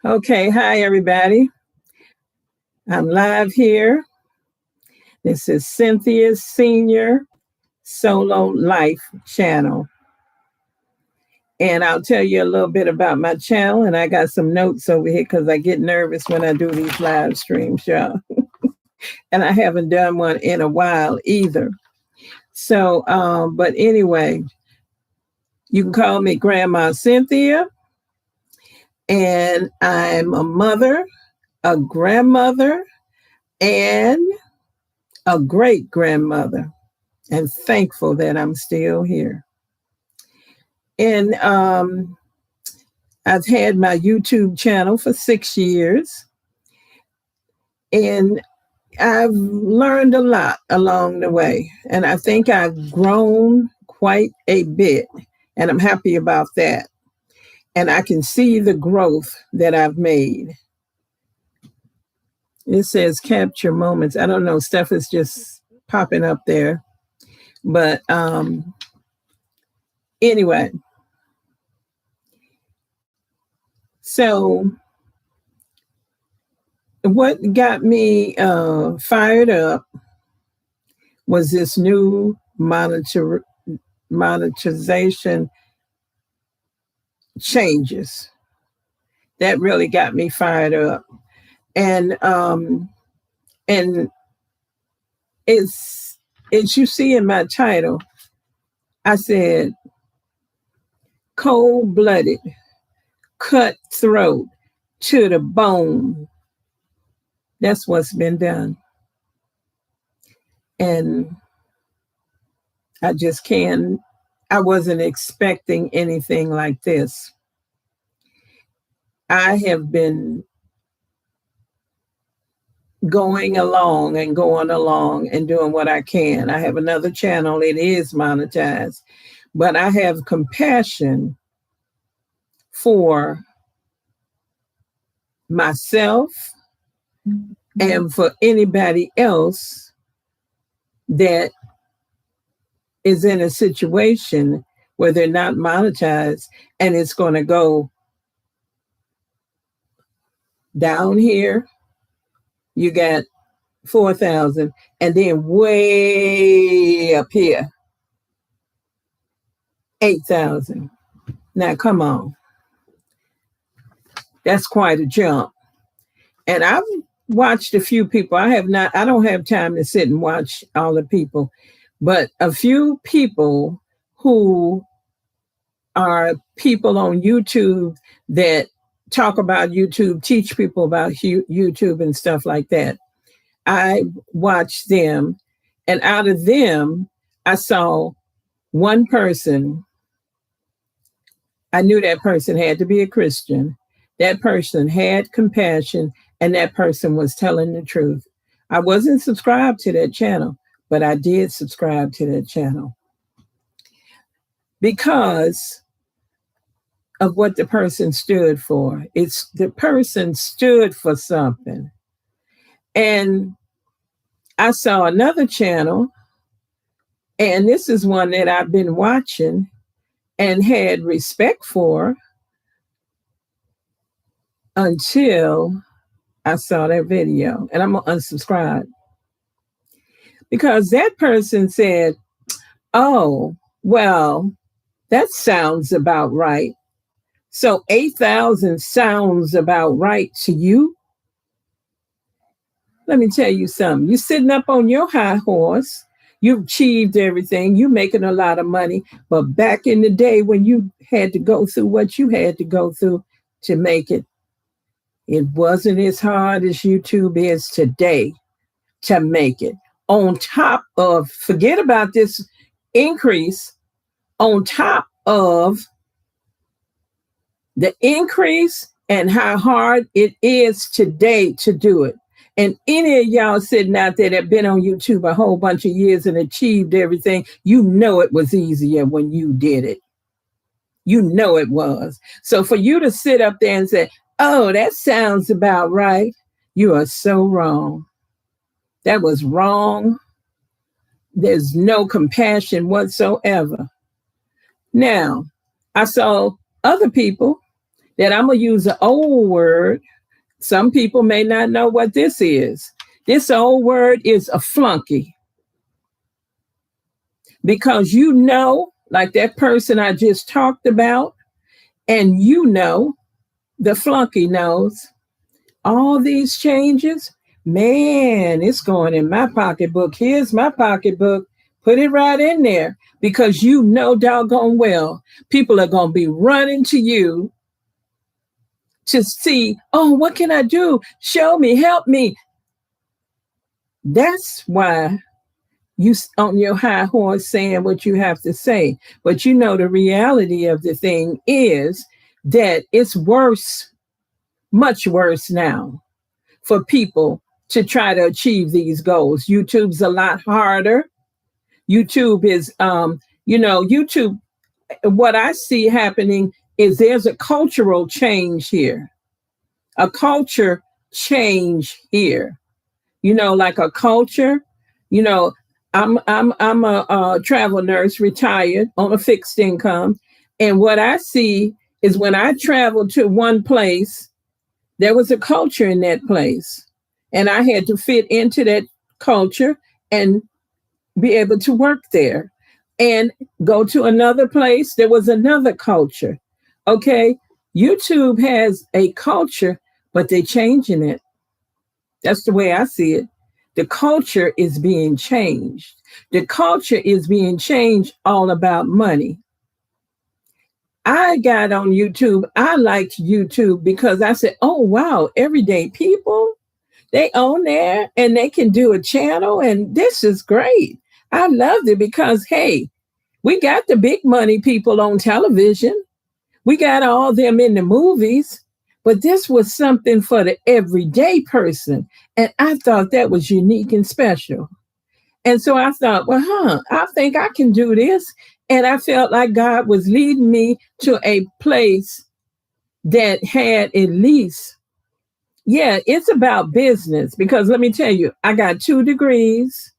Okay, hi everybody. I'm live here. This is Cynthia's Senior Solo Life channel. And I'll tell you a little bit about my channel. And I got some notes over here because I get nervous when I do these live streams, y'all. And I haven't done one in a while either. So, but anyway, you can call me Grandma Cynthia. And I'm a mother, a grandmother, and a great grandmother, and thankful that I'm still here. And I've had my YouTube channel for 6 years, and I've learned a lot along the way. And I think I've grown quite a bit, and I'm happy about that. And I can see the growth that I've made. It says capture moments. I don't know, stuff is just popping up there. But anyway, so what got me fired up was this new monetization changes. That really got me fired up. And it's as you see in my title, I said cold-blooded, cutthroat to the bone. That's what's been done. And I just can't, I wasn't expecting anything like this. I have been going along and doing what I can. I have another channel, it is monetized, but I have compassion for myself and for anybody else that is in a situation where they're not monetized and it's going to go down here. You got 4,000 and then way up here, 8,000. Now, come on. That's quite a jump. And I've watched a few people. I don't have time to sit and watch all the people, but a few people who are people on YouTube that talk about YouTube, teach people about YouTube and stuff like that. I watched them, and out of them, I saw one person. I knew that person had to be a Christian. That person had compassion, and that person was telling the truth. I wasn't subscribed to that channel, but I did subscribe to that channel because of what the person stood for. The person stood for something. And I saw another channel, and this is one that I've been watching and had respect for until I saw that video, and I'm gonna unsubscribe because that person said, oh, well, that sounds about right. So 8,000 sounds about right to you? Let me tell you something. You're sitting up on your high horse. You've achieved everything. You're making a lot of money. But back in the day when you had to go through what you had to go through to make it, it wasn't as hard as YouTube is today to make it. On top of, forget about this increase, on top of the increase and how hard it is today to do it. And any of y'all sitting out there that have been on YouTube a whole bunch of years and achieved everything, you know it was easier when you did it. You know it was. So for you to sit up there and say, oh, that sounds about right, you are so wrong. That was wrong. There's no compassion whatsoever. Now, I saw other people that I'm going to use an old word. Some people may not know what this is. This old word is a flunky. Because you know, like that person I just talked about, and you know, the flunky knows all these changes. Man, it's going in my pocketbook. Here's my pocketbook. Put it right in there because you know doggone well people are going to be running to you to see, oh, what can I do? Show me, help me. That's why you on your high horse saying what you have to say. But you know, the reality of the thing is that it's worse, much worse now for people to try to achieve these goals. YouTube's a lot harder. YouTube is, YouTube, what I see happening is there's a cultural change here, a culture change here. Like a culture, you know, I'm a travel nurse, retired on a fixed income. And what I see is when I travel to one place, there was a culture in that place. And I had to fit into that culture and be able to work there. And go to another place, there was another culture. Okay. YouTube has a culture, but they're changing it. That's the way I see it. The culture is being changed. The culture is being changed all about money. I got on YouTube. I liked YouTube because I said, oh, wow, everyday people, they own there and they can do a channel. And this is great. I loved it because, hey, we got the big money people on television. We got all them in the movies. But this was something for the everyday person. And I thought that was unique and special. And so I thought, well, I think I can do this. And I felt like God was leading me to a place that had at least, it's about business. Because let me tell you, I got 2 degrees.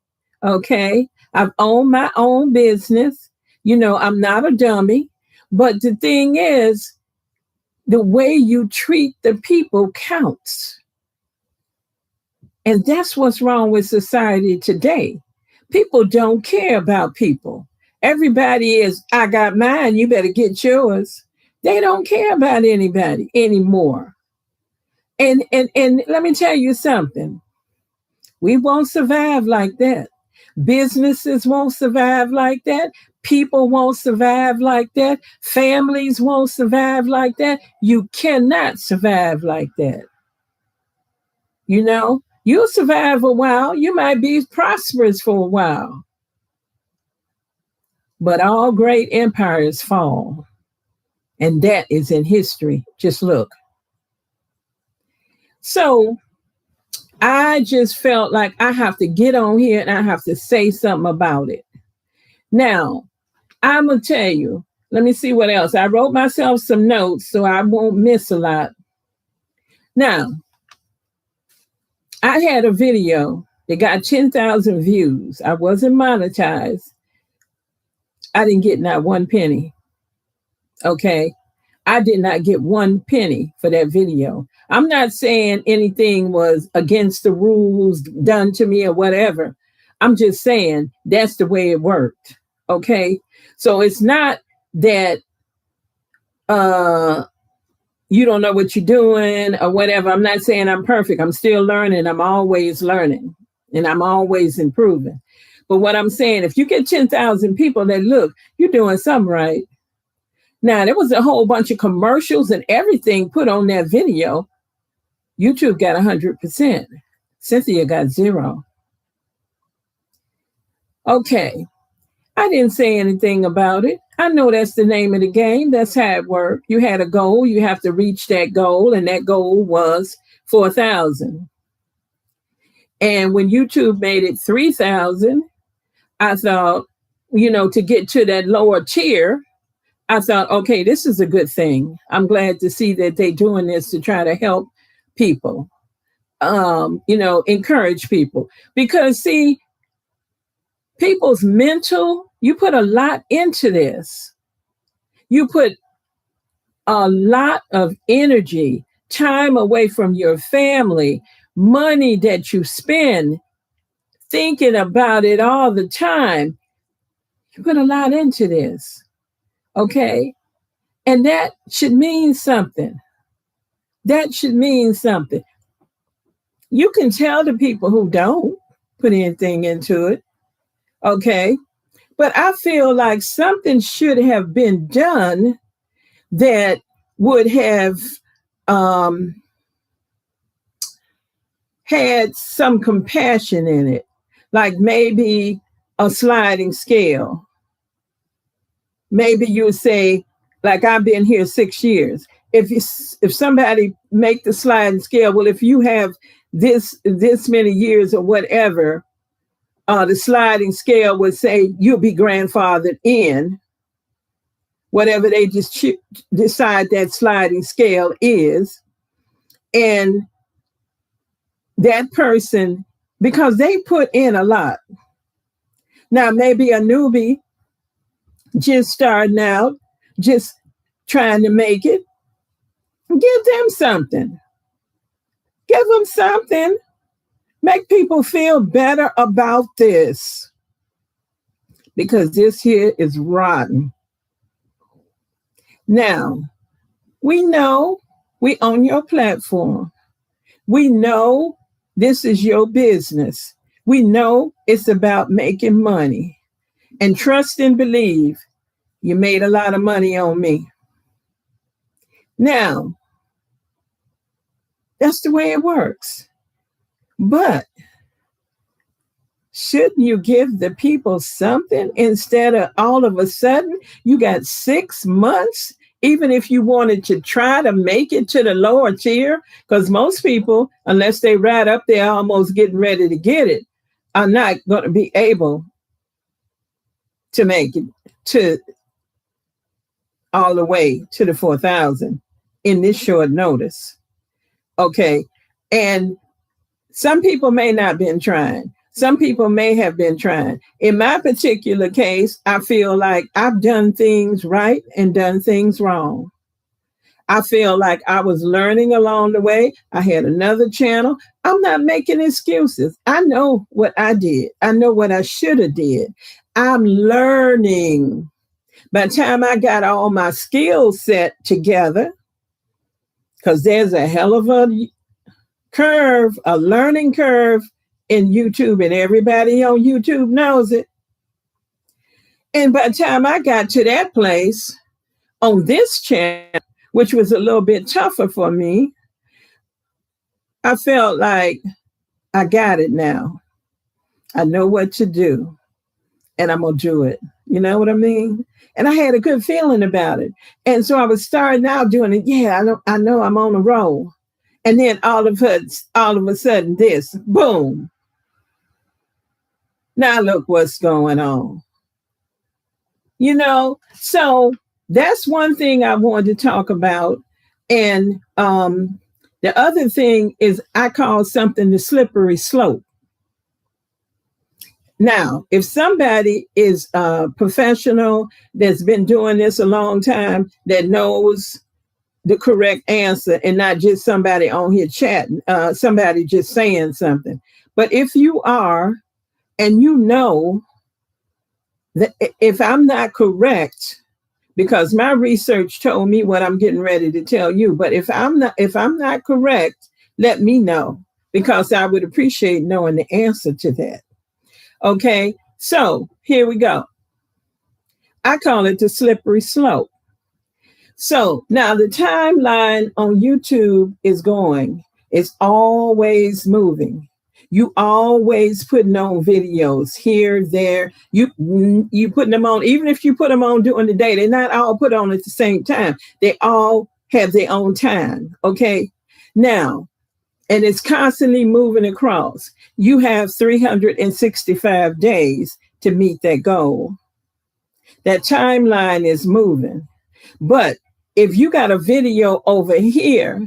Okay. I've owned my own business. I'm not a dummy. But the thing is, the way you treat the people counts. And that's what's wrong with society today. People don't care about people. Everybody is, I got mine, you better get yours. They don't care about anybody anymore. And let me tell you something. We won't survive like that. Businesses won't survive like that. People won't survive like that. Families won't survive like that. You cannot survive like that. You'll survive a while. You might be prosperous for a while. But all great empires fall. And that is in history. Just look. So I just felt like I have to get on here and I have to say something about it. Now, I'm going to tell you, let me see what else. I wrote myself some notes so I won't miss a lot. Now, I had a video that got 10,000 views. I wasn't monetized. I didn't get not 1 penny. Okay. I did not get 1 penny for that video. I'm not saying anything was against the rules done to me or whatever. I'm just saying that's the way it worked. Okay. So it's not that you don't know what you're doing or whatever. I'm not saying I'm perfect. I'm still learning. I'm always learning and I'm always improving. But what I'm saying, if you get 10,000 people that look, you're doing something right. Now, there was a whole bunch of commercials and everything put on that video. YouTube got 100%. Cynthia got 0. Okay. I didn't say anything about it. I know that's the name of the game. That's how it worked. You had a goal. You have to reach that goal. And that goal was 4,000. And when YouTube made it 3,000, I thought, to get to that lower tier, I thought, okay, this is a good thing. I'm glad to see that they're doing this to try to help people, encourage people. Because, see, people's mental, you put a lot into this. You put a lot of energy, time away from your family, money that you spend thinking about it all the time. You put a lot into this, okay? And that should mean something. That should mean something. You can tell the people who don't put anything into it, okay? But I feel like something should have been done that would have um, had some compassion in it, like maybe a sliding scale. Maybe you would say, like, I've been here 6 years. If somebody make the sliding scale, well, if you have this many years or whatever, the sliding scale would say you'll be grandfathered in whatever they just decide that sliding scale is, and that person, because they put in a lot. Now maybe a newbie just starting out, just trying to make it, give them something. Give them something. Make people feel better about this, because this here is rotten. Now, we know we own your platform. We know this is your business. We know it's about making money. And trust and believe you made a lot of money on me. Now, that's the way it works. But shouldn't you give the people something instead of all of a sudden you got 6 months, even if you wanted to try to make it to the lower tier? Because most people, unless they right up there almost getting ready to get it, are not going to be able to make it to all the way to the 4,000 in this short notice. Okay. And some people may not have been trying. Some people may have been trying. In my particular case, I feel like I've done things right and done things wrong. I feel like I was learning along the way. I had another channel. I'm not making excuses. I know what I did. I know what I should have did. I'm learning. By the time I got all my skills set together, because there's a hell of a curve, a learning curve in YouTube, and everybody on YouTube knows it. And by the time I got to that place on this channel, which was a little bit tougher for me, I felt like I got it now. I know what to do, and I'm going to do it. You know what I mean? And I had a good feeling about it. And so I was starting out doing it. Yeah, I know I'm on a roll. And then all of a sudden, this, boom. Now look what's going on. You know, so that's one thing I wanted to talk about. And the other thing is I call something the slippery slope. Now, if somebody is a professional that's been doing this a long time, that knows the correct answer and not just somebody on here chatting, somebody just saying something. But if you are, and you know that if I'm not correct, because my research told me what I'm getting ready to tell you, but if I'm not correct, let me know, because I would appreciate knowing the answer to that. Okay, so here we go. I call it the slippery slope. So now the timeline on YouTube is going. It's always moving. You always putting on videos here, there. You putting them on, even if you put them on during the day, they're not all put on at the same time. They all have their own time. Okay. Now, and it's constantly moving across. You have 365 days to meet that goal. That timeline is moving. But if you got a video over here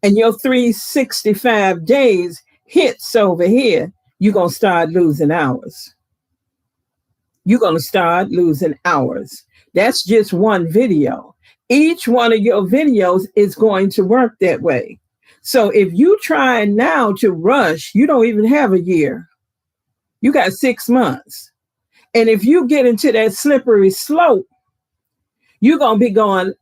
and your 365 days hits over here, you're going to start losing hours. You're going to start losing hours. That's just one video. Each one of your videos is going to work that way. So if you try now to rush, you don't even have a year. You got 6 months. And if you get into that slippery slope, you're going to be going,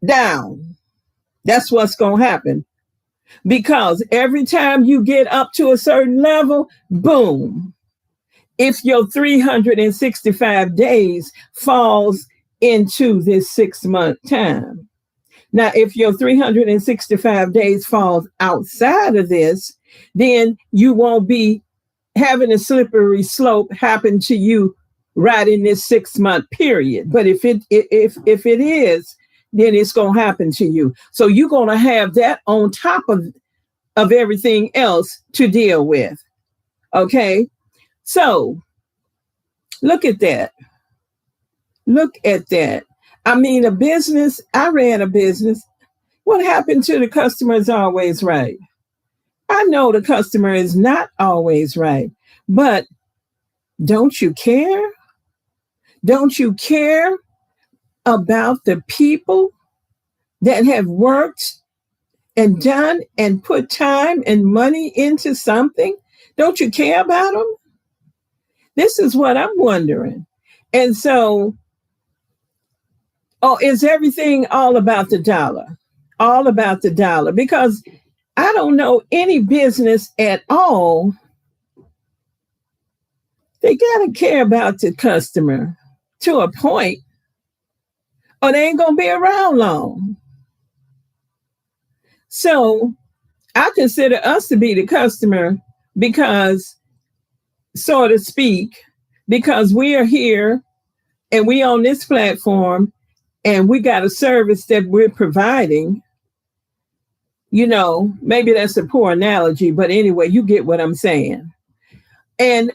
down. That's what's going to happen. Because every time you get up to a certain level, boom. If your 365 days falls into this 6-month time. Now, if your 365 days falls outside of this, then you won't be having a slippery slope happen to you right in this 6-month period. But if it is, then it's going to happen to you. So you're going to have that on top of everything else to deal with. Okay. So look at that. Look at that. I mean, I ran a business. What happened to the customer is always right. I know the customer is not always right, but don't you care? Don't you care about the people that have worked and done and put time and money into something? Don't you care about them? This is what I'm wondering. And so, is everything all about the dollar? All about the dollar? Because I don't know any business at all. They got to care about the customer to a point, or they ain't going to be around long. So I consider us to be the customer because, so to speak, because we are here and we on this platform and we got a service that we're providing. Maybe that's a poor analogy, but anyway, you get what I'm saying. And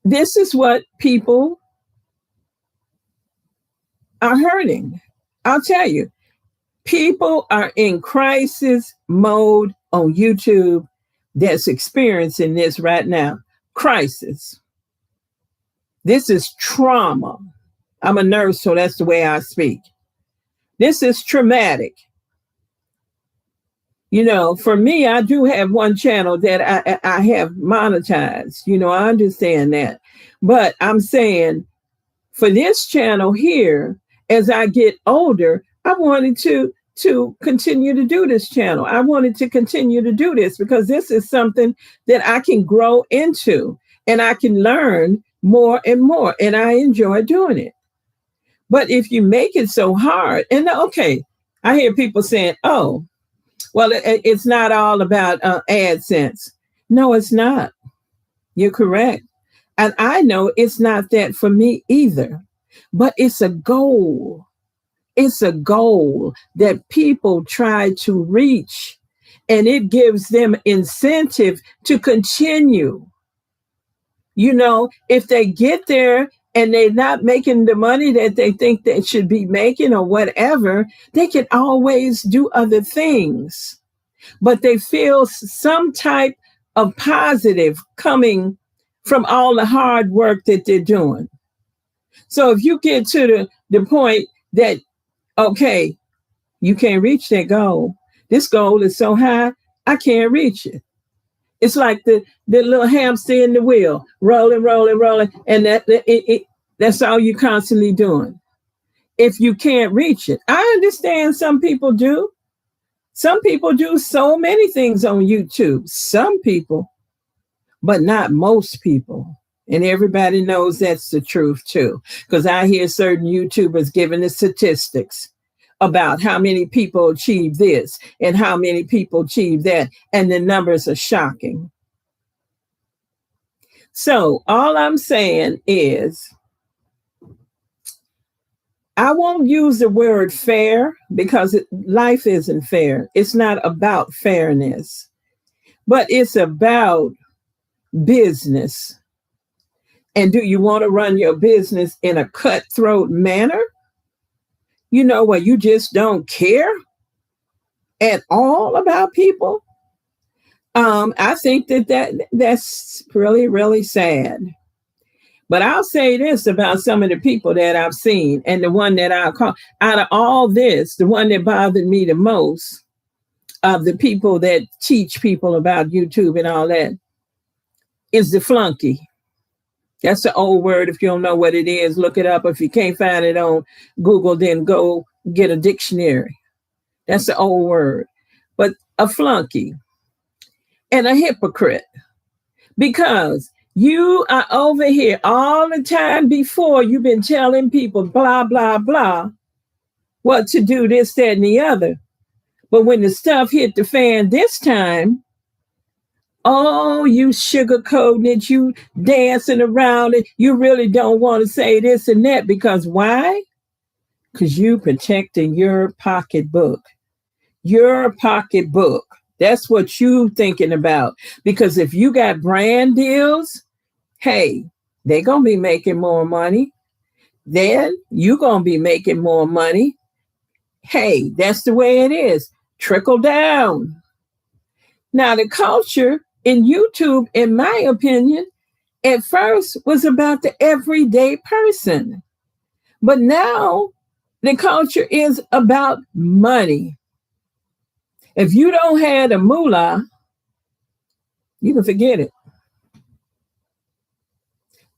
this is what people are hurting. I'll tell you, people are in crisis mode on YouTube that's experiencing this right now. Crisis. This is trauma. I'm a nurse, so that's the way I speak. This is traumatic. For me, I do have one channel that I have monetized. I understand that. But I'm saying for this channel here, as I get older, I wanted to continue to do this channel. I wanted to continue to do this because this is something that I can grow into and I can learn more and more. And I enjoy doing it. But if you make it so hard, and okay, I hear people saying, oh, well, it's not all about AdSense. No, it's not. You're correct. And I know it's not that for me either, but it's a goal. It's a goal that people try to reach, and it gives them incentive to continue. If they get there and they're not making the money that they think they should be making or whatever, they can always do other things. But they feel some type of positive coming from all the hard work that they're doing. So if you get to the point that, okay, you can't reach that goal. This goal is so high, I can't reach it. It's like the little hamster in the wheel, rolling, rolling, rolling, and that's all you're constantly doing. If you can't reach it, I understand some people do. Some people do so many things on YouTube. Some people, but not most people. And everybody knows that's the truth too. Because I hear certain YouTubers giving the statistics about how many people achieve this and how many people achieve that. And the numbers are shocking. So all I'm saying is, I won't use the word fair because life isn't fair. It's not about fairness, but it's about business. And do you want to run your business in a cutthroat manner? Where you just don't care at all about people? I think that's really, really sad. But I'll say this about some of the people that I've seen, and the one that I'll call out of all this, the one that bothered me the most of the people that teach people about YouTube and all that is the flunky. That's an old word. If you don't know what it is, look it up. If you can't find it on Google, then go get a dictionary. That's an old word. But a flunky and a hypocrite, because you are over here all the time before you've been telling people blah, blah, blah, what to do, this, that, and the other. But when the stuff hit the fan this time, oh, you sugarcoating it, you dancing around it. You really don't want to say this and that, because why? Because you protecting your pocketbook. Your pocketbook. That's what you thinking about. Because if you got brand deals, hey, they're going to be making more money. Then you're going to be making more money. Hey, that's the way it is. Trickle down. Now, the culture in YouTube, in my opinion, at first was about the everyday person. But now the culture is about money. If you don't have a moolah, you can forget it.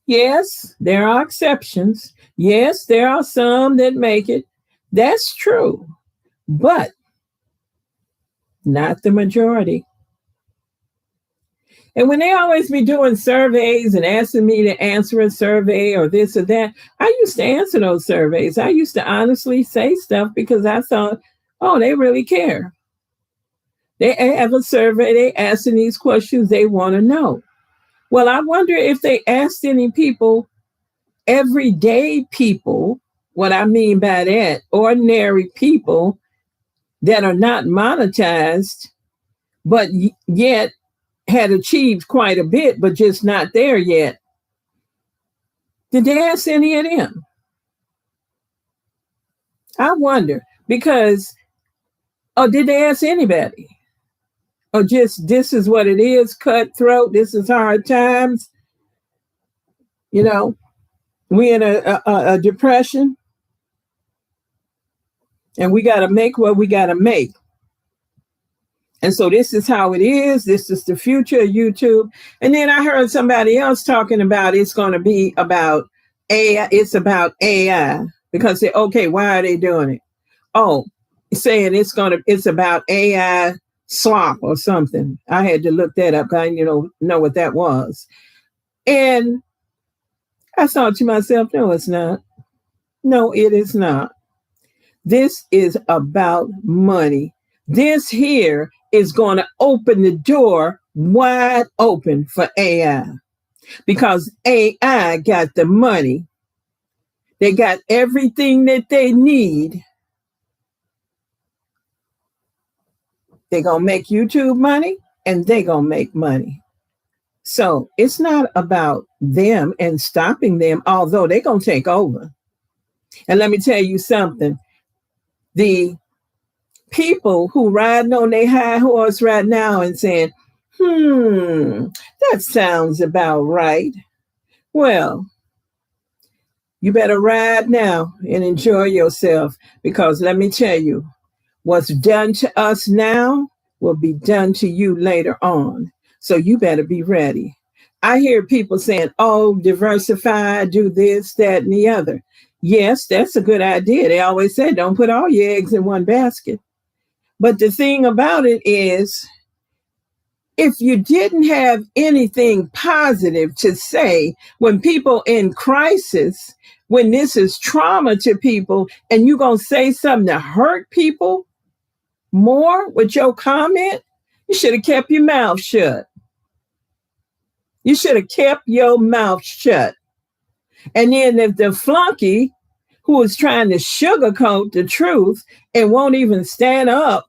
Yes, there are exceptions. Yes, there are some that make it. That's true. But not the majority. And when they always be doing surveys and asking me to answer a survey or this or that, I used to answer those surveys. I used to honestly say stuff because I thought, oh, they really care. They have a survey, they asking these questions they want to know. Well, I wonder if they asked any people, everyday people, what I mean by that, ordinary people that are not monetized, but yet had achieved quite a bit, but just not there yet. Did they ask any of them? I wonder, because, or did they ask anybody? Or just, this is what it is, cutthroat, this is hard times. You know, we in a depression, and we got to make what we got to make. And so this is how it is. This is the future of YouTube. And then I heard somebody else talking about it's going to be about AI. It's about AI, because they, okay, why are they doing it? Oh, saying it's about AI slop or something. I had to look that up. I know what that was. And I thought to myself, no, it's not. No, it is not. This is about money. This here is going to open the door wide open for AI, because AI got the money. They got everything that they need. They're going to make YouTube money, and they're going to make money. So it's not about them and stopping them, although they're going to take over. And let me tell you something. The people who riding on their high horse right now and saying, that sounds about right. Well, you better ride now and enjoy yourself, because let me tell you, what's done to us now will be done to you later on. So you better be ready. I hear people saying, oh, diversify, do this, that, and the other. Yes, that's a good idea. They always say, don't put all your eggs in one basket. But the thing about it is, if you didn't have anything positive to say when people in crisis, when this is trauma to people, and you're going to say something to hurt people more with your comment, you should have kept your mouth shut. You should have kept your mouth shut. And then if the flunky who is trying to sugarcoat the truth and won't even stand up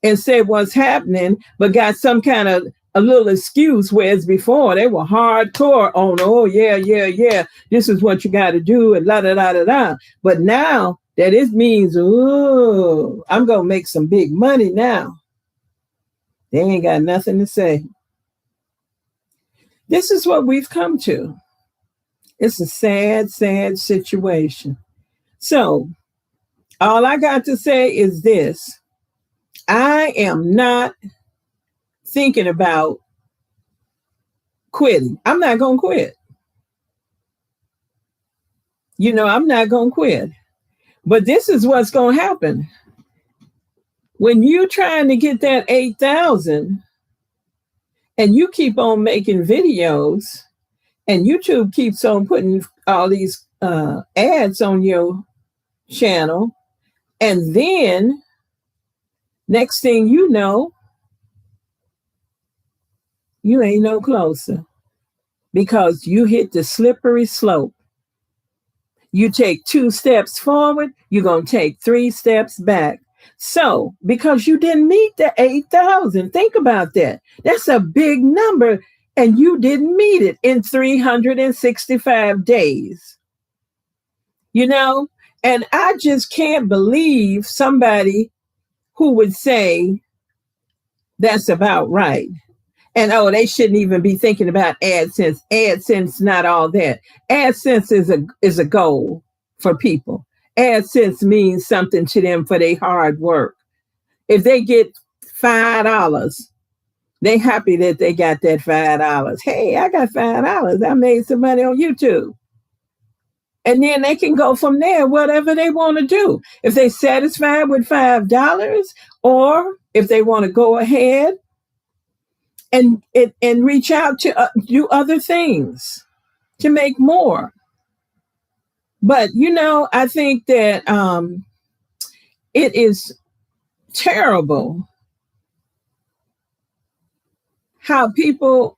and say what's happening, but got some kind of a little excuse, whereas before they were hardcore on, oh, yeah, this is what you got to do, and la, da, da, da, da. But now that it means, oh, I'm going to make some big money now, they ain't got nothing to say. This is what we've come to. It's a sad, sad situation. So, all I got to say is this: I am not thinking about quitting. I'm not going to quit. I'm not going to quit. But this is what's going to happen. When you're trying to get that 8,000 and you keep on making videos and YouTube keeps on putting all these ads on your channel, and then next thing you know, you ain't no closer because you hit the slippery slope. You take 2 steps forward, you're going to take 3 steps back. So, because you didn't meet the 8,000, think about that. That's a big number, and you didn't meet it in 365 days. And I just can't believe somebody who would say that's about right. And they shouldn't even be thinking about AdSense. AdSense, not all that. AdSense is a goal for people. AdSense means something to them for their hard work. If they get $5, they happy that they got that $5. Hey, I got $5. I made some money on YouTube. And then they can go from there, whatever they want to do. If they're satisfied with $5, or if they want to go ahead and reach out to do other things to make more. But I think that it is terrible how people,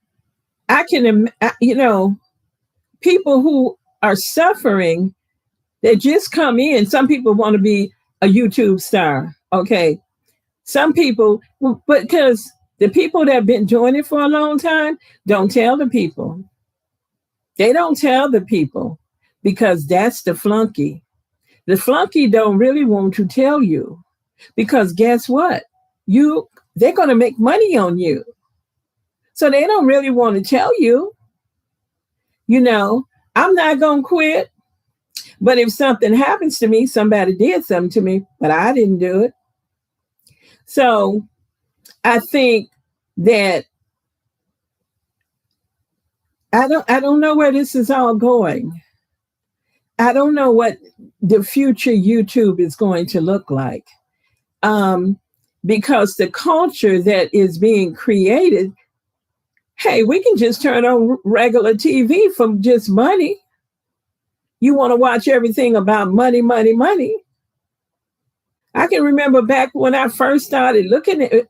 people who are suffering, they just come in. Some people want to be a YouTube star, okay? Some people, because the people that have been doing it for a long time don't tell the people. They don't tell the people because that's the flunky. The flunky don't really want to tell you because guess what? They're going to make money on you. So they don't really want to tell you. I'm not going to quit. But if something happens to me, somebody did something to me, but I didn't do it. So I think that I don't know where this is all going. I don't know what the future YouTube is going to look like. Because the culture that is being created, hey, we can just turn on regular TV for just money. You want to watch everything about money, money, money. I can remember back when I first started looking at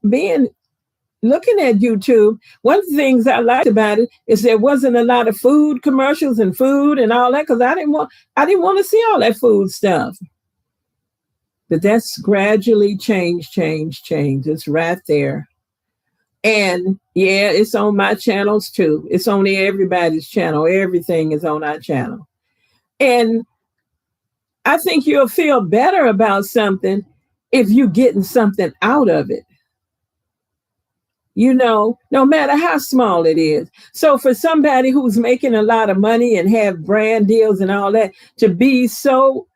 YouTube, one of the things I liked about it is there wasn't a lot of food commercials and food and all that, because I didn't want to see all that food stuff. But that's gradually changed. It's right there. And yeah, it's on my channels too. It's on everybody's channel. Everything is on our channel. And I think you'll feel better about something if you're getting something out of it. No matter how small it is. So for somebody who's making a lot of money and have brand deals and all that, to be so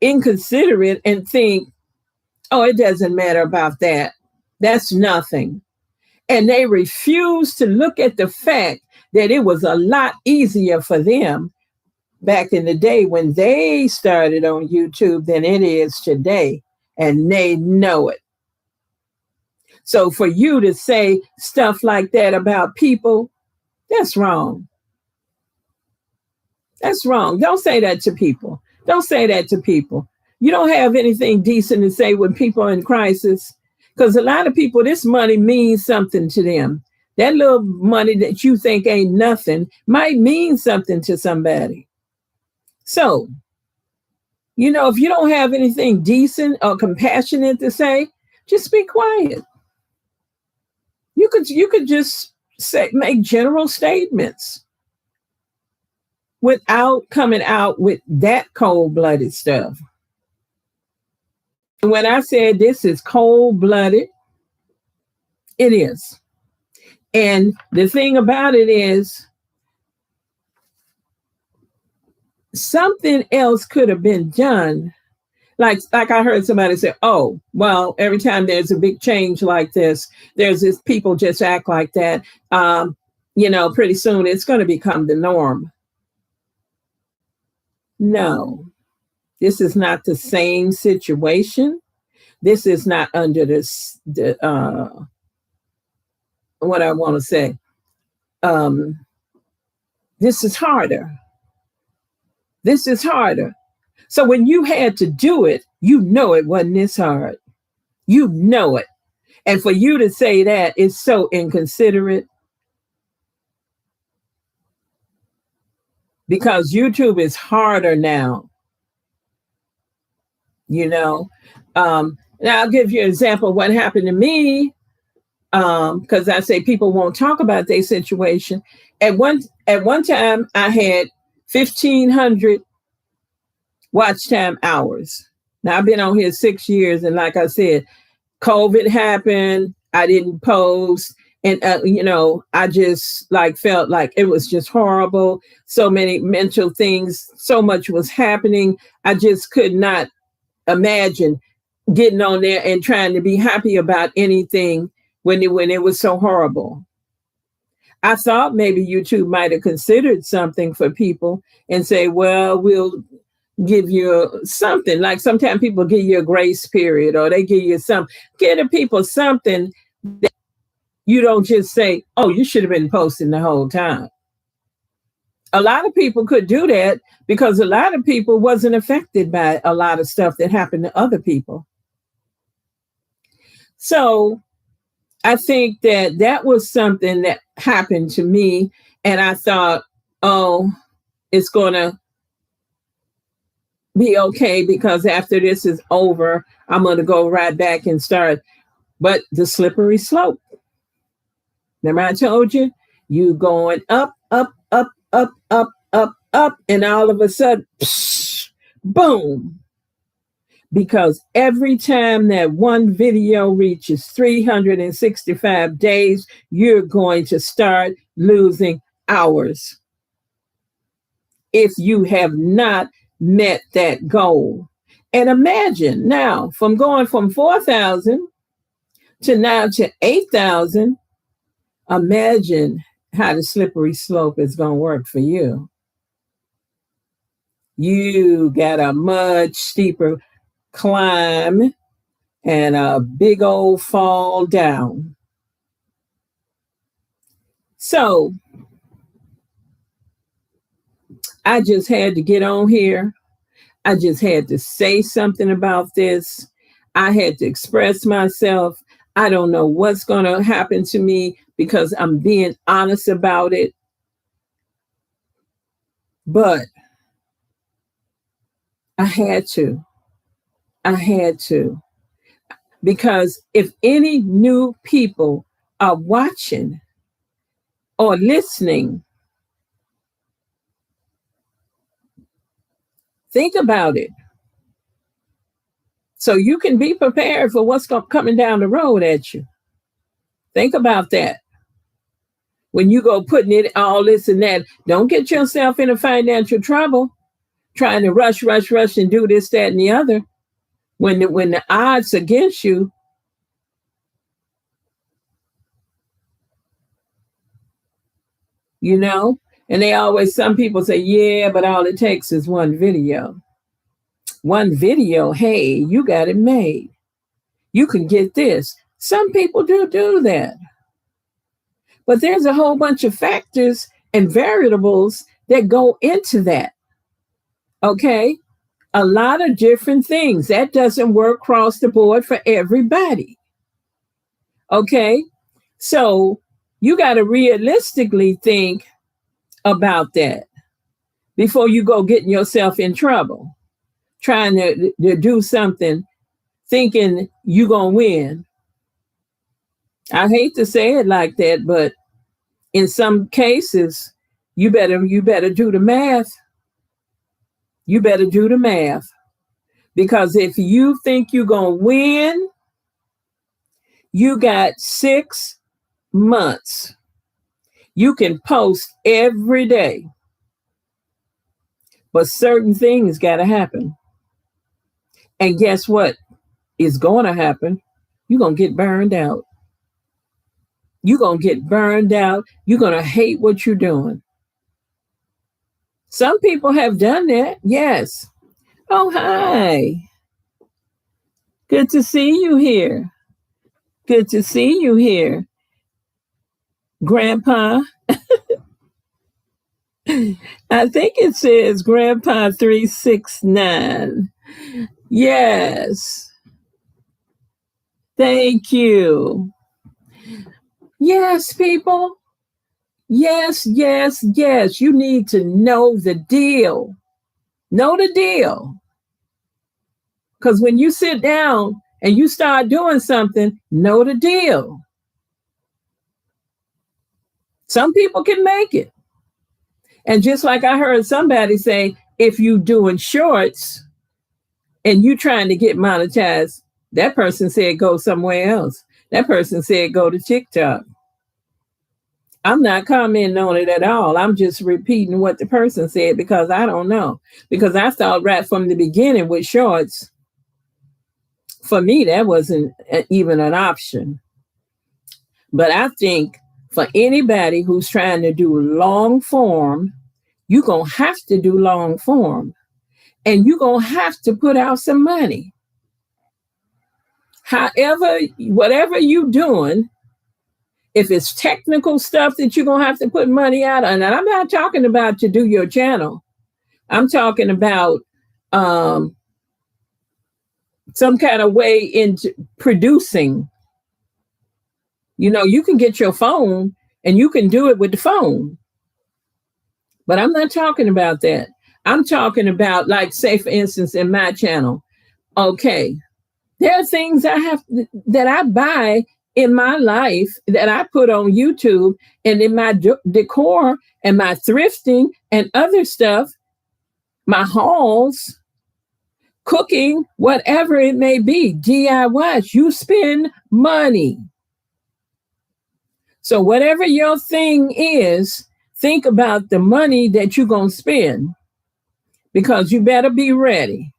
inconsiderate and think, oh, it doesn't matter about that. That's nothing. And they refuse to look at the fact that it was a lot easier for them back in the day when they started on YouTube than it is today. And they know it. So for you to say stuff like that about people, that's wrong. That's wrong. Don't say that to people. Don't say that to people. You don't have anything decent to say when people are in crisis, because a lot of people, this money means something to them. That little money that you think ain't nothing might mean something to somebody. So, if you don't have anything decent or compassionate to say, just be quiet. You could just make general statements without coming out with that cold-blooded stuff. And when I said this is cold-blooded, it is. And the thing about it is, something else could have been done. Like I heard somebody say, "Oh, well, every time there's a big change like this, there's this people just act like that. Pretty soon it's going to become the norm." No, this is not the same situation. This is not under the what I want to say. Um, this is harder. This is harder. So when you had to do it, it wasn't this hard. You know it. And for you to say that is so inconsiderate, because YouTube is harder now, you know. Now I'll give you an example of what happened to me, because I say people won't talk about their situation. At one time, I had 1,500 watch time hours. Now I've been on here 6 years, and like I said, COVID happened. I didn't post. And, I just felt like it was just horrible. So many mental things, so much was happening. I just could not imagine getting on there and trying to be happy about anything when it was so horrible. I thought maybe YouTube might have considered something for people and say, well, we'll give you something. Like sometimes people give you a grace period, or they give you something. Give the people something that you don't just say, oh, you should have been posting the whole time. A lot of people could do that because a lot of people wasn't affected by a lot of stuff that happened to other people. So I think that was something that happened to me. And I thought, oh, it's going to be okay, because after this is over, I'm going to go right back and start. But the slippery slope. Remember I told you, you going up, up, up, up, up, up, up, and all of a sudden, psh, boom. Because every time that one video reaches 365 days, you're going to start losing hours if you have not met that goal. And imagine now, from going from 4,000 to now to 8,000, imagine how the slippery slope is going to work for you. You got a much steeper climb and a big old fall down. So I just had to get on here. I just had to say something about this. I had to express myself. I don't know what's going to happen to me because I'm being honest about it. But I had to. I had to. Because if any new people are watching or listening, think about it. So you can be prepared for what's coming down the road at you. Think about that. When you go putting it all this and that, don't get yourself into financial trouble trying to rush, and do this, that, and the other. When the odds against you, and some people say, yeah, but all it takes is one video. One video, hey, you got it made. You can get this. Some people do that. But there's a whole bunch of factors and variables that go into that. Okay? A lot of different things. That doesn't work across the board for everybody. Okay? So you got to realistically think about that before you go getting yourself in trouble, trying to do something, thinking you're going to win. I hate to say it like that, but in some cases, you better do the math. You better do the math. Because if you think you're going to win, you got 6 months. You can post every day. But certain things got to happen. And guess what is going to happen? You're going to get burned out. You're going to get burned out. You're going to hate what you're doing. Some people have done that. Yes. Oh, hi. Good to see you here. Good to see you here, Grandpa. I think it says Grandpa 369. Yes. Thank you. Yes, people. Yes, yes, yes. You need to know the deal. Know the deal. Because when you sit down and you start doing something, know the deal. Some people can make it. And just like I heard somebody say, if you doing shorts and you trying to get monetized, that person said go somewhere else. That person said go to TikTok. I'm not commenting on it at all. I'm just repeating what the person said because I don't know. Because I thought right from the beginning with shorts, for me, that wasn't even an option. But I think for anybody who's trying to do long form, you're going to have to do long form. And you're going to have to put out some money. However, whatever you're doing, if it's technical stuff that you're going to have to put money out on, and I'm not talking about to do your channel. I'm talking about some kind of way into producing. You know, you can get your phone and you can do it with the phone. But I'm not talking about that. I'm talking about, like, say, for instance, in my channel, okay, there are things that I buy in my life that I put on YouTube and in my decor and my thrifting and other stuff, my hauls, cooking, whatever it may be, DIYs, you spend money. So whatever your thing is, think about the money that you're going to spend because you better be ready.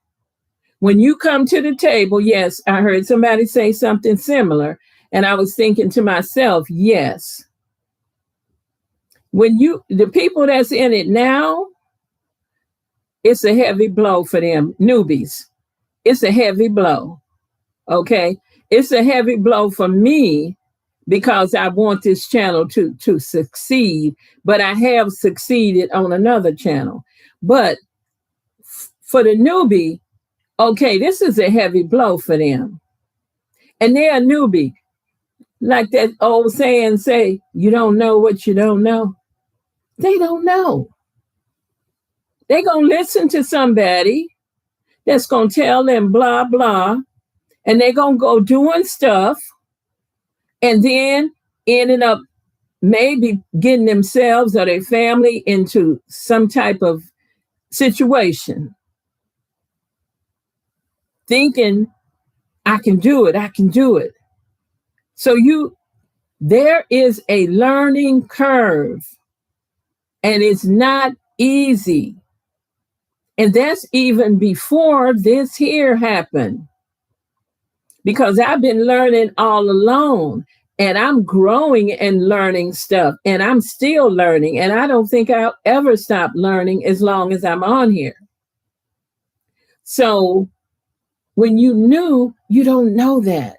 When you come to the table, yes, I heard somebody say something similar, and I was thinking to myself, yes. The people that's in it now, it's a heavy blow for them newbies. It's a heavy blow. Okay. It's a heavy blow for me because I want this channel to succeed, but I have succeeded on another channel. But for the newbie, okay, this is a heavy blow for them. And they're a newbie. Like that old saying say, you don't know what you don't know. They don't know. They're going to listen to somebody that's going to tell them blah, blah, and they're going to go doing stuff and then ending up maybe getting themselves or their family into some type of situation. Thinking, I can do it, I can do it. So there is a learning curve and it's not easy. And that's even before this here happened. Because I've been learning all along and I'm growing and learning stuff and I'm still learning. And I don't think I'll ever stop learning as long as I'm on here. So when you knew, you don't know that.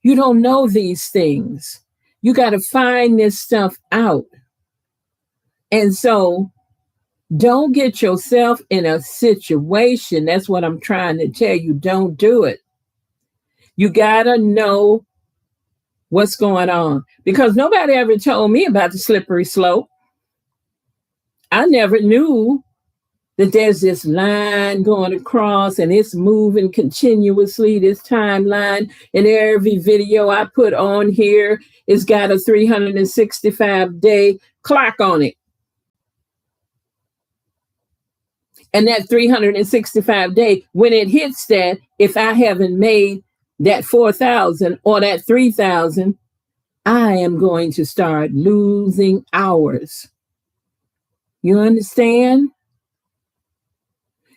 You don't know these things. You got to find this stuff out. And so don't get yourself in a situation. That's what I'm trying to tell you. Don't do it. You got to know what's going on because nobody ever told me about the slippery slope. I never knew that there's this line going across and it's moving continuously, this timeline. And every video I put on here, it's got a 365-day clock on it. And that 365-day, when it hits that, if I haven't made that 4,000 or that 3,000, I am going to start losing hours. You understand?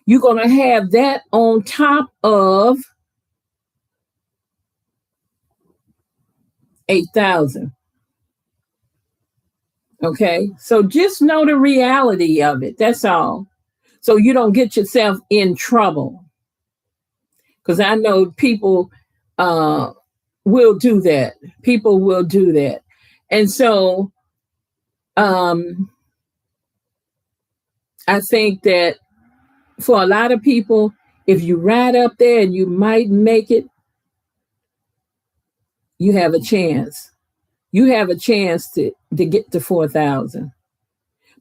You're going to have that on top of 8,000. Okay. So just know the reality of it. That's all. So you don't get yourself in trouble. Because I know people uh, will do that. People will do that. And so um, I think that for a lot of people, if you ride up there and you might make it, you have a chance. You have a chance to get to 4,000.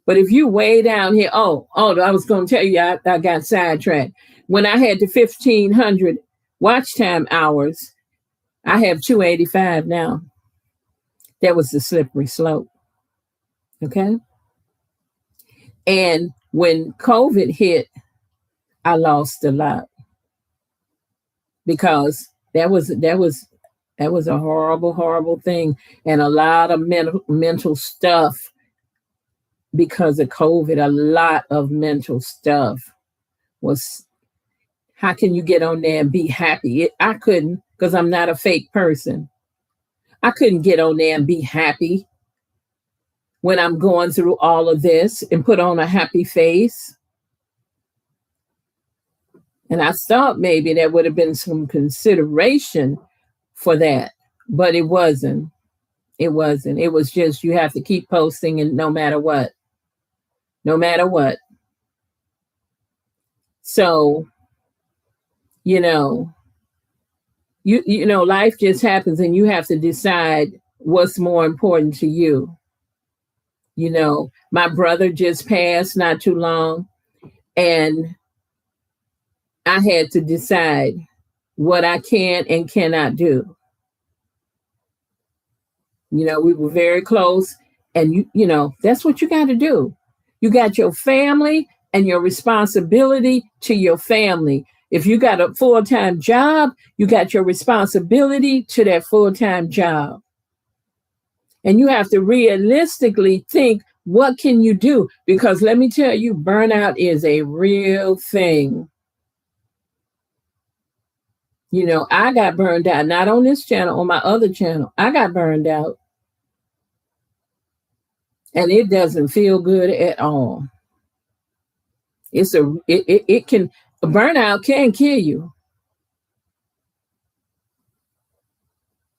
But if you way down here, I was going to tell you, I got sidetracked. When I had the 1,500 watch time hours, I have 285 now. That was the slippery slope. Okay. And when COVID hit, I lost a lot because that was a horrible, horrible thing, and a lot of mental stuff because of COVID. A lot of mental stuff was. How can you get on there and be happy? I couldn't because I'm not a fake person. I couldn't get on there and be happy when I'm going through all of this and put on a happy face. And I thought maybe there would have been some consideration for that, but it wasn't. It wasn't. It was just you have to keep posting, and no matter what. No matter what. So, you know, life just happens and you have to decide what's more important to you. My brother just passed not too long, and I had to decide what I can and cannot do. We were very close, and that's what you got to do. You got your family and your responsibility to your family. If you got a full-time job, you got your responsibility to that full-time job. And you have to realistically think, what can you do? Because let me tell you, burnout is a real thing. I got burned out, not on this channel, on my other channel. I got burned out. And it doesn't feel good at all. Burnout can kill you.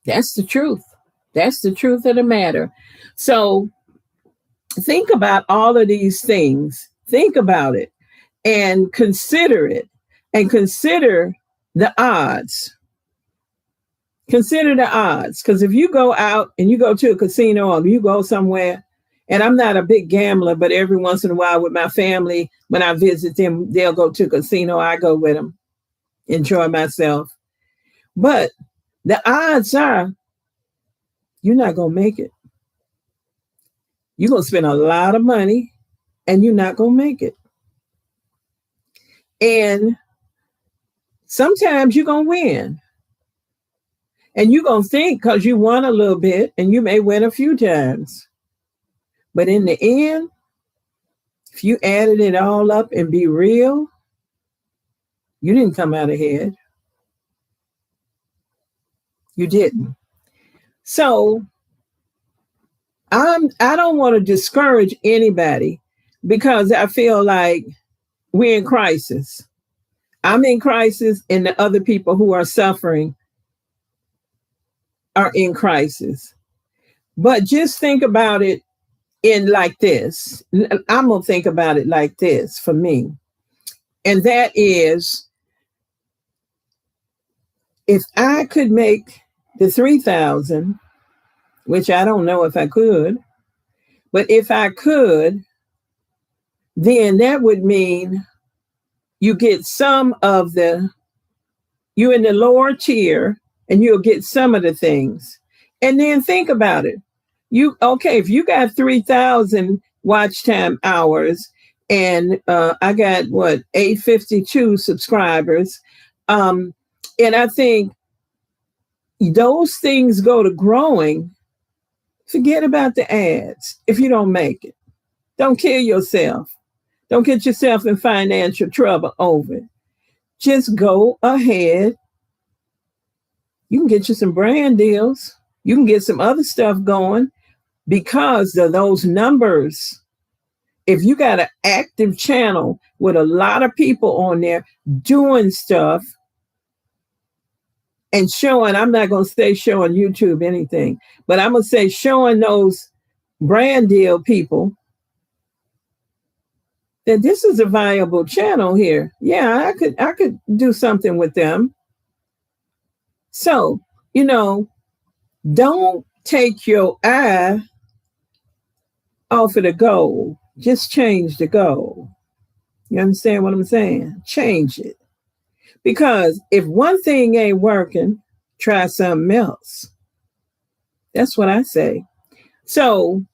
That's the truth. That's the truth of the matter. So think about all of these things. Think about it and consider it, and consider the odds. Consider the odds. Because if you go out and you go to a casino or you go somewhere, and I'm not a big gambler, but every once in a while with my family, when I visit them, they'll go to a casino. I go with them, enjoy myself. But the odds are you're not going to make it. You're going to spend a lot of money and you're not going to make it. And sometimes you're going to win. And you're going to think because you won a little bit, and you may win a few times. But in the end, if you added it all up and be real, you didn't come out ahead. You didn't. So I don't want to discourage anybody, because I feel like we're in crisis. I'm in crisis, and the other people who are suffering are in crisis. But just think about it in like this. I'm going to think about it like this for me. And that is, if I could make the 3,000, which I don't know if I could, but if I could, then that would mean you get some of you're in the lower tier, and you'll get some of the things. And then think about it. If you got 3,000 watch time hours, and I got 852 subscribers, and I think those things go to growing. Forget about the ads if you don't make it. Don't kill yourself. Don't get yourself in financial trouble over it. Just go ahead. You can get you some brand deals. You can get some other stuff going because of those numbers. If you got an active channel with a lot of people on there doing stuff and showing, I'm not going to say showing YouTube anything, but I'm going to say showing those brand deal people that this is a viable channel here. Yeah, I could do something with them. So, don't take your eye off of the goal. Just change the goal. You understand what I'm saying? Change it. Because if one thing ain't working, try something else. That's what I say. So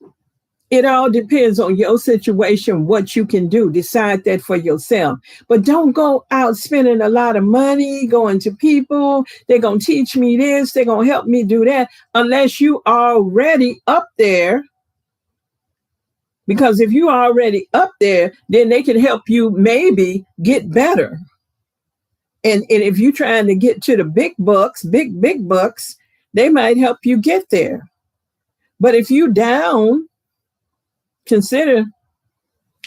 it all depends on your situation, what you can do. Decide that for yourself. But don't go out spending a lot of money, going to people. They're going to teach me this. They're going to help me do that. Unless you are already up there. Because if you're already up there, then they can help you maybe get better. And if you're trying to get to the big bucks, big bucks, they might help you get there. But if you down, consider,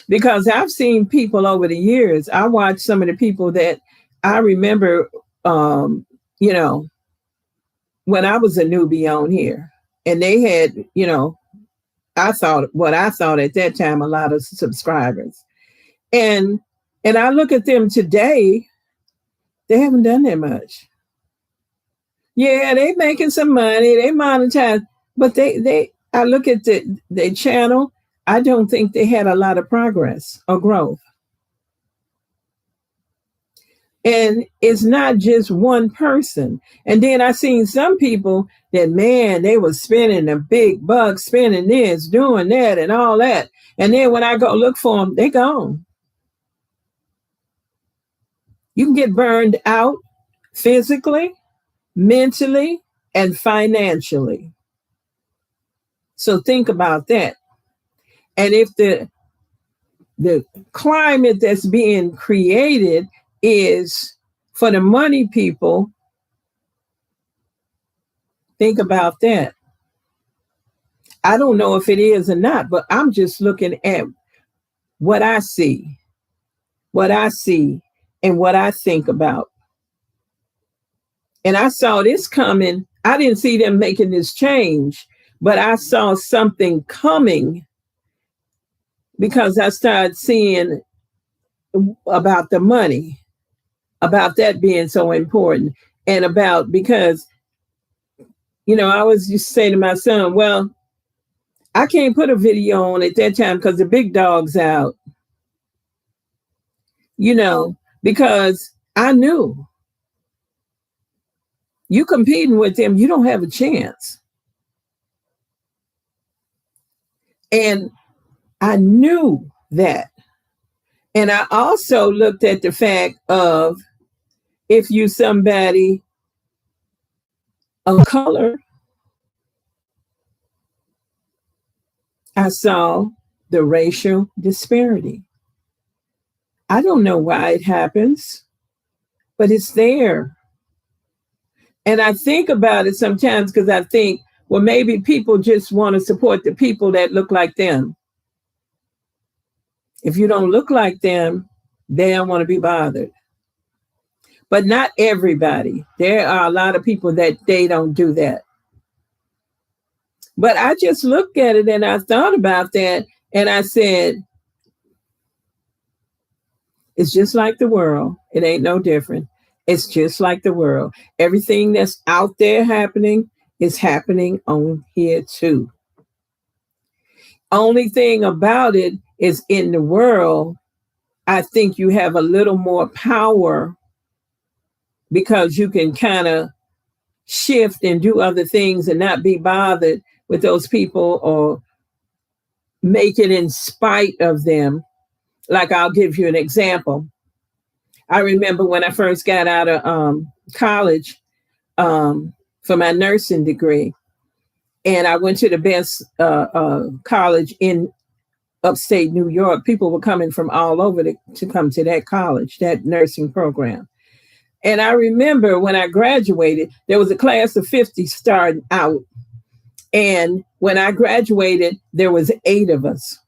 because I've seen people over the years, I watched some of the people that I remember, when I was a newbie on here, and they had, I thought at that time, a lot of subscribers. And I look at them today, they haven't done that much. Yeah, they making some money, they monetize, but I look at their channel, I don't think they had a lot of progress or growth. And it's not just one person. And then I seen some people that, man, they were spending the big bucks, spending this, doing that, and all that. And then when I go look for them, they gone. You can get burned out physically, mentally, and financially. So think about that. And if the climate that's being created is for the money people, think about that. I don't know if it is or not, but I'm just looking at what I see, and what I think about. And I saw this coming. I didn't see them making this change, but I saw something coming because I started seeing about the money, about that being so important, and because, I was just saying to my son, well, I can't put a video on at that time because the big dog's out, because I knew you competing with them, you don't have a chance. And I knew that. And I also looked at the fact of, if you somebody of color, I saw the racial disparity. I don't know why it happens, but it's there. And I think about it sometimes because I think, well, maybe people just want to support the people that look like them. If you don't look like them, they don't want to be bothered. But not everybody. There are a lot of people that they don't do that. But I just looked at it and I thought about that and I said, it's just like the world. It ain't no different. It's just like the world. Everything that's out there happening is happening on here too. Only thing about it is, in the world, I think you have a little more power because you can kind of shift and do other things and not be bothered with those people or make it in spite of them. Like, I'll give you an example. I remember when I first got out of college for my nursing degree, and I went to the best college in upstate New York. People were coming from all over to come to that college, that nursing program. And I remember when I graduated, there was a class of 50 starting out. And when I graduated, there was 8 of us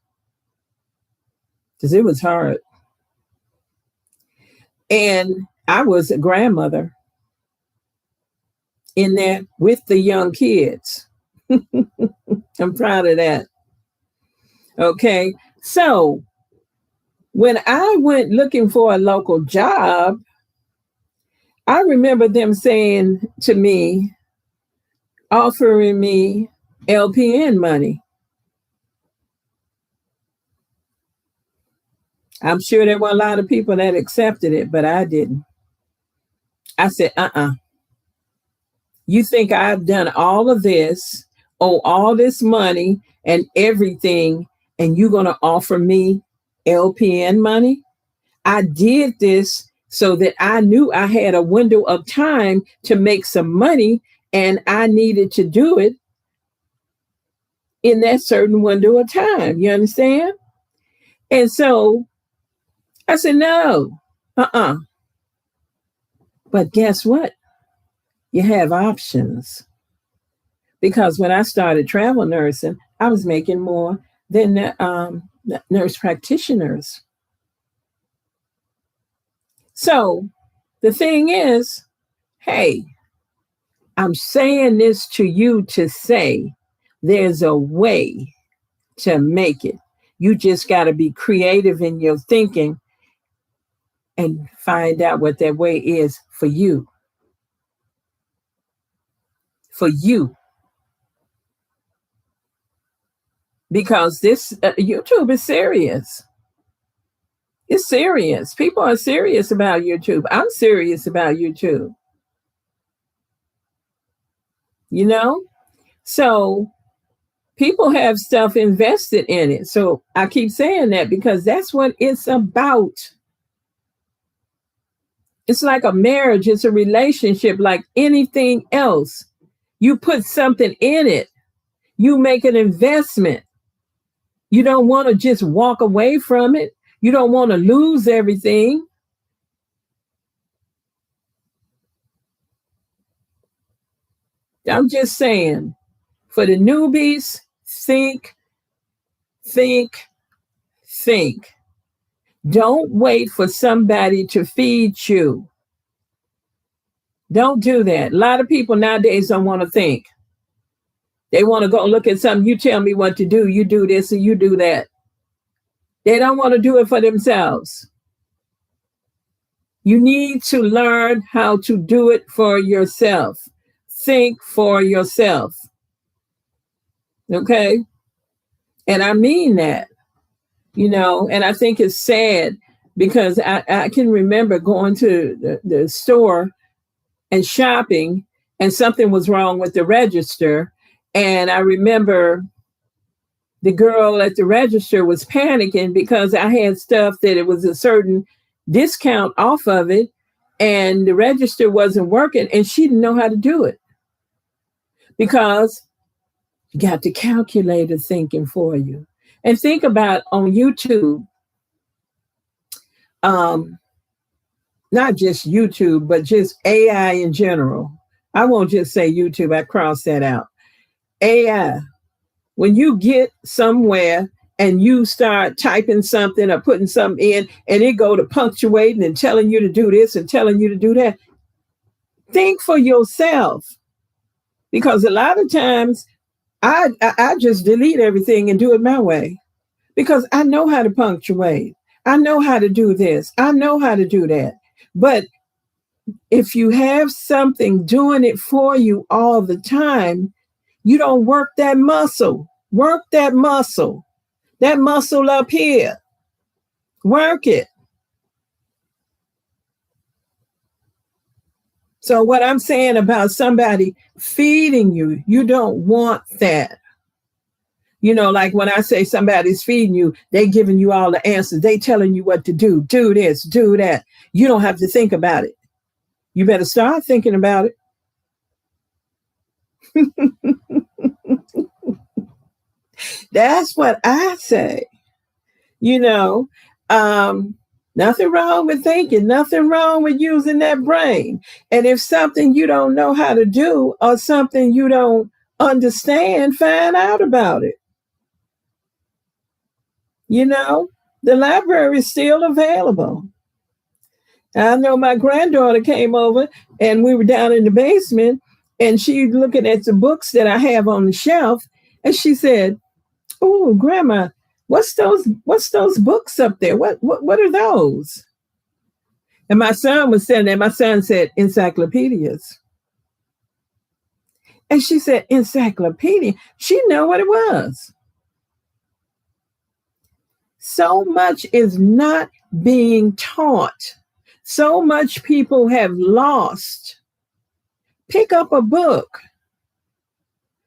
because it was hard. And I was a grandmother in there with the young kids. I'm proud of that. Okay. So when I went looking for a local job, I remember them saying to me, offering me LPN money. I'm sure there were a lot of people that accepted it, but I didn't. I said, you think I've done all of this, owe all this money and everything, and you're going to offer me LPN money? I did this so that I knew I had a window of time to make some money, and I needed to do it in that certain window of time. You understand? And so I said, no, But guess what? You have options. Because when I started travel nursing, I was making more than the nurse practitioners. So the thing is, hey, I'm saying this to you to say there's a way to make it. You just got to be creative in your thinking and find out what that way is for you. For you. Because this YouTube is serious. It's serious. People are serious about YouTube. I'm serious about YouTube. You know? So people have stuff invested in it. So I keep saying that because that's what it's about. It's like a marriage, it's a relationship like anything else. You put something in it, you make an investment. You don't want to just walk away from it. You don't want to lose everything. I'm just saying, for the newbies, think, think, think. Don't wait for somebody to feed you. Don't do that. A lot of people nowadays don't want to think. They want to go look at something. You tell me what to do. You do this and you do that. They don't want to do it for themselves. You need to learn how to do it for yourself. Think for yourself. Okay? And I mean that, and I think it's sad because I can remember going to the store and shopping, and something was wrong with the register. And I remember the girl at the register was panicking because I had stuff that it was a certain discount off of it, and the register wasn't working, and she didn't know how to do it because you got the calculator thinking for you. And think about on YouTube, not just YouTube, but just AI in general. I won't just say YouTube, I cross that out. AI, when you get somewhere and you start typing something or putting something in and it go to punctuating and telling you to do this and telling you to do that, think for yourself. Because a lot of times I just delete everything and do it my way because I know how to punctuate. I know how to do this. I know how to do that. But if you have something doing it for you all the time, you don't work that muscle. Work that muscle. That muscle up here. Work it. So what I'm saying about somebody feeding you, you don't want that. Like when I say somebody's feeding you, they giving you all the answers. They telling you what to do. Do this, do that. You don't have to think about it. You better start thinking about it. That's what I say. You know, um, nothing wrong with thinking, nothing wrong with using that brain. And if something you don't know how to do or something you don't understand, find out about it. You know, the library is still available. I know my granddaughter came over and we were down in the basement and she looking at the books that I have on the shelf and she said, "Oh, grandma, what's those books up there? What are those?" And my son was saying that. My son said encyclopedias. And she said, "Encyclopedia." She know what it was. So much is not being taught. So much people have lost. Pick up a book.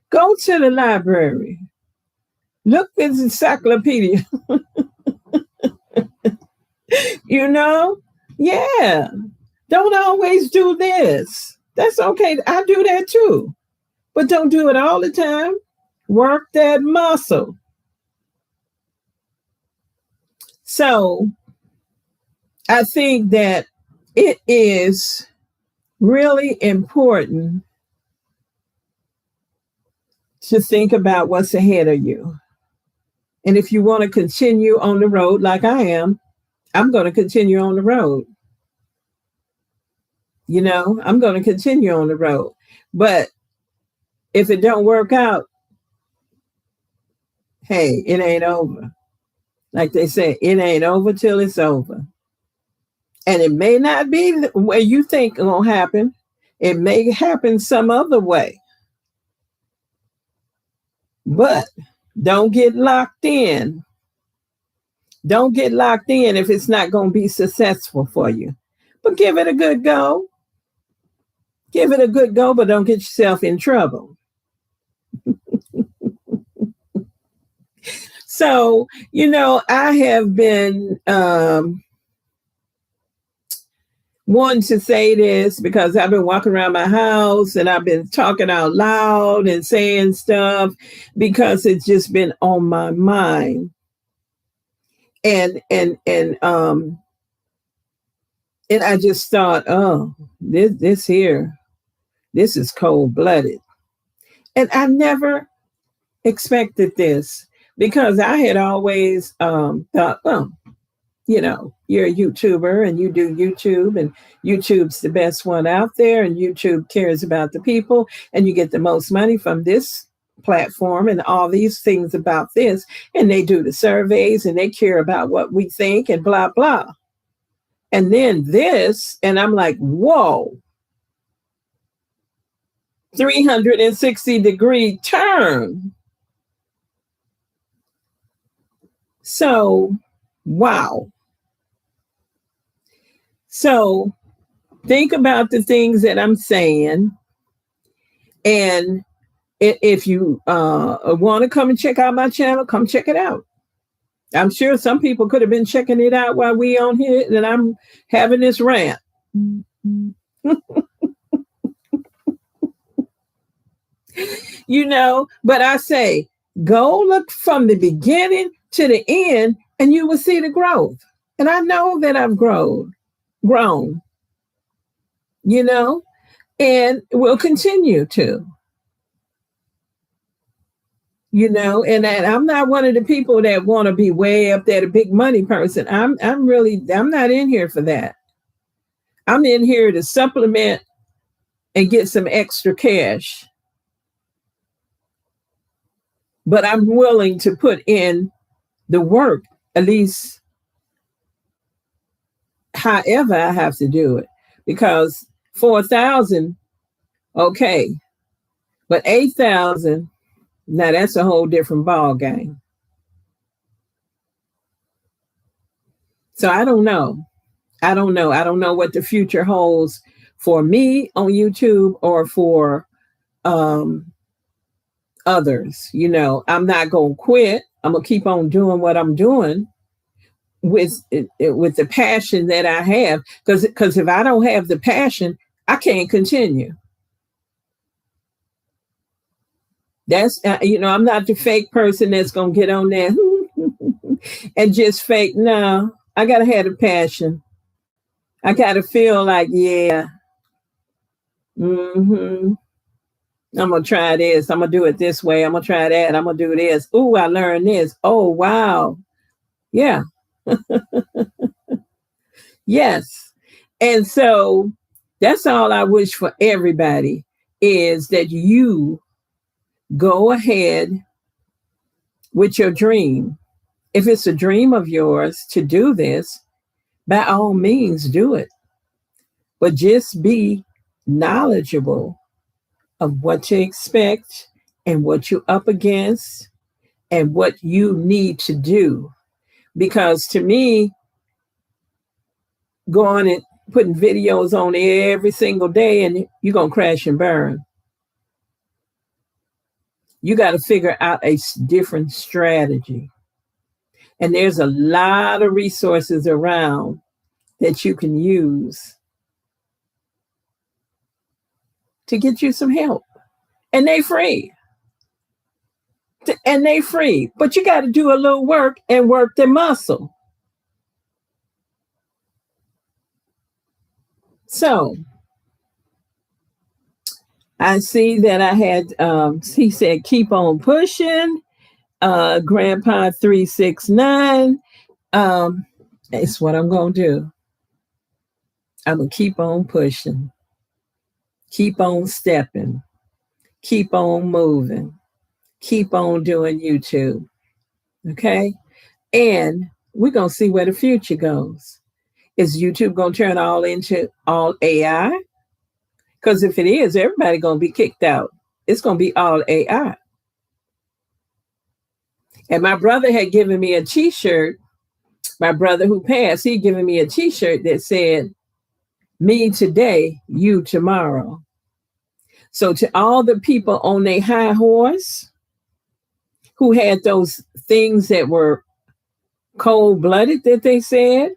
Go to the library. Look at the encyclopedia. You know? Yeah. Don't always do this. That's okay. I do that too. But don't do it all the time. Work that muscle. So I think that it is really important to think about what's ahead of you. And if you want to continue on the road like I am, I'm going to continue on the road. You know, I'm going to continue on the road. But if it don't work out, hey, it ain't over. Like they say, it ain't over till it's over. And it may not be the way you think it will happen. It may happen some other way. But don't get locked in. Don't get locked in if it's not going to be successful for you. But give it a good go. Give it a good go, but don't get yourself in trouble. So, I have been wanting to say this because I've been walking around my house and I've been talking out loud and saying stuff because it's just been on my mind. And I just thought, oh, this is cold blooded. And I never expected this because I had always thought, well, you're a YouTuber and you do YouTube and YouTube's the best one out there and YouTube cares about the people and you get the most money from this platform and all these things about this. And they do the surveys and they care about what we think and blah, blah. And then this, and I'm like, whoa, 360-degree turn. So, wow. So, think about the things that I'm saying. And if you want to come and check out my channel, come check it out. I'm sure some people could have been checking it out while we on here and I'm having this rant. But I say, go look from the beginning to the end and you will see the growth. And I know that I've grown, and will continue to. And I'm not one of the people that want to be way up there, the big money person. I'm not in here for that. I'm in here to supplement and get some extra cash. But I'm willing to put in the work, at least however I have to do it. Because 4,000, okay. But 8,000, now that's a whole different ball game. So I don't know. I don't know what the future holds for me on YouTube or for others. I'm not going to quit. I'm going to keep on doing what I'm doing with the passion that I have. Because if I don't have the passion, I can't continue. That's, I'm not the fake person that's going to get on there and just fake. No, I gotta have a passion. I gotta feel like, yeah, mm-hmm, I'm gonna try this. I'm gonna do it this way. I'm gonna try that. I'm gonna do this. Ooh, I learned this. Oh, wow. Yeah. Yes. And so that's all I wish for everybody is that you go ahead with your dream. If it's a dream of yours to do this, by all means do it. But just be knowledgeable of what to expect and what you're up against and what you need to do. Because to me, going and putting videos on every single day and you're going to crash and burn. You got to figure out a different strategy. And there's a lot of resources around that you can use to get you some help. And they free. And they free. But you got to do a little work and work the muscle. So I see that I had, he said, keep on pushing. Grandpa 369. It's what I'm going to do. I'm going to keep on pushing, keep on stepping, keep on moving, keep on doing YouTube. Okay. And we're going to see where the future goes. Is YouTube going to turn all into all AI? Because if it is, everybody going to be kicked out. It's going to be all AI. And my brother had given me a t-shirt. My brother who passed, he given me a t-shirt that said, me today, you tomorrow. So to all the people on their high horse who had those things that were cold-blooded that they said,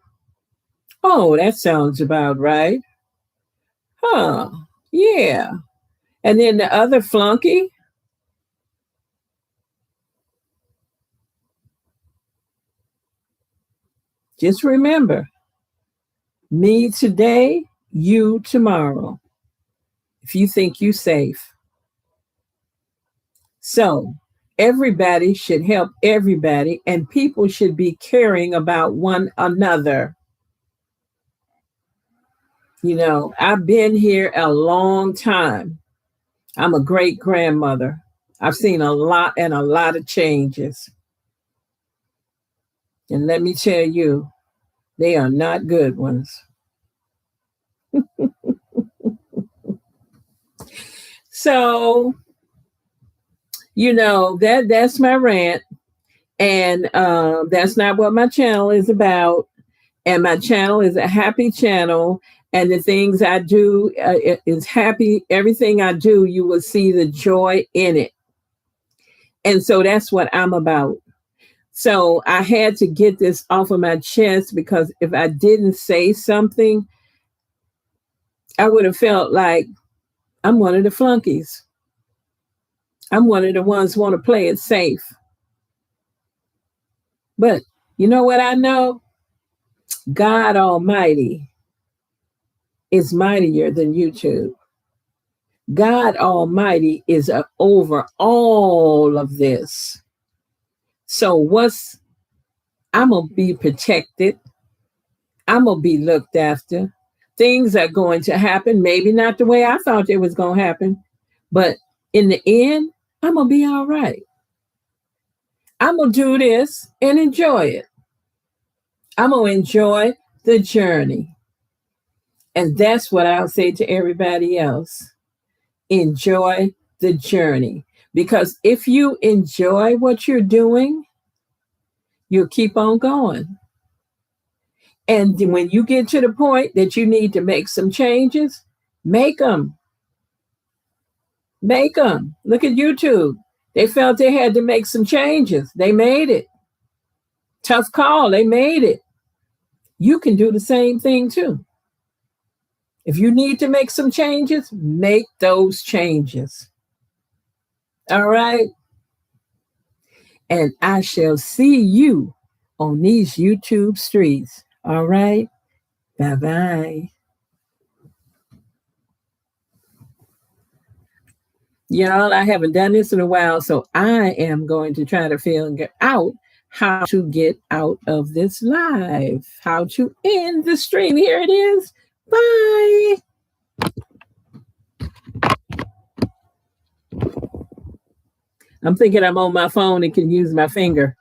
oh, that sounds about right. Huh, yeah. And then the other flunky, just remember, me today, you tomorrow. If you think you safe. So everybody should help everybody and people should be caring about one another. You know, I've been here a long time. I'm a great grandmother. I've seen a lot and a lot of changes. And let me tell you, they are not good ones. So, you know, that's my rant. And that's not what my channel is about. And my channel is a happy channel. And the things I do is happy. Everything I do, you will see the joy in it. And so that's what I'm about. So I had to get this off of my chest because if I didn't say something, I would have felt like I'm one of the flunkies. I'm one of the ones who want to play it safe. But you know what I know? God Almighty is mightier than YouTube. God Almighty is over all of this. So I'm going to be protected. I'm going to be looked after. Things are going to happen, maybe not the way I thought it was going to happen, but in the end, I'm going to be all right. I'm going to do this and enjoy it. I'm going to enjoy the journey. And that's what I'll say to everybody else. Enjoy the journey. Because if you enjoy what you're doing, you'll keep on going. And when you get to the point that you need to make some changes, make them. Make them. Look at YouTube. They felt they had to make some changes. They made it. Tough call. They made it. You can do the same thing too. If you need to make some changes, make those changes. All right. And I shall see you on these YouTube streets. All right. Bye-bye. Y'all, I haven't done this in a while, so I am going to try to figure out how to get out of this live, how to end the stream. Here it is. Bye. I'm thinking I'm on my phone and can use my finger.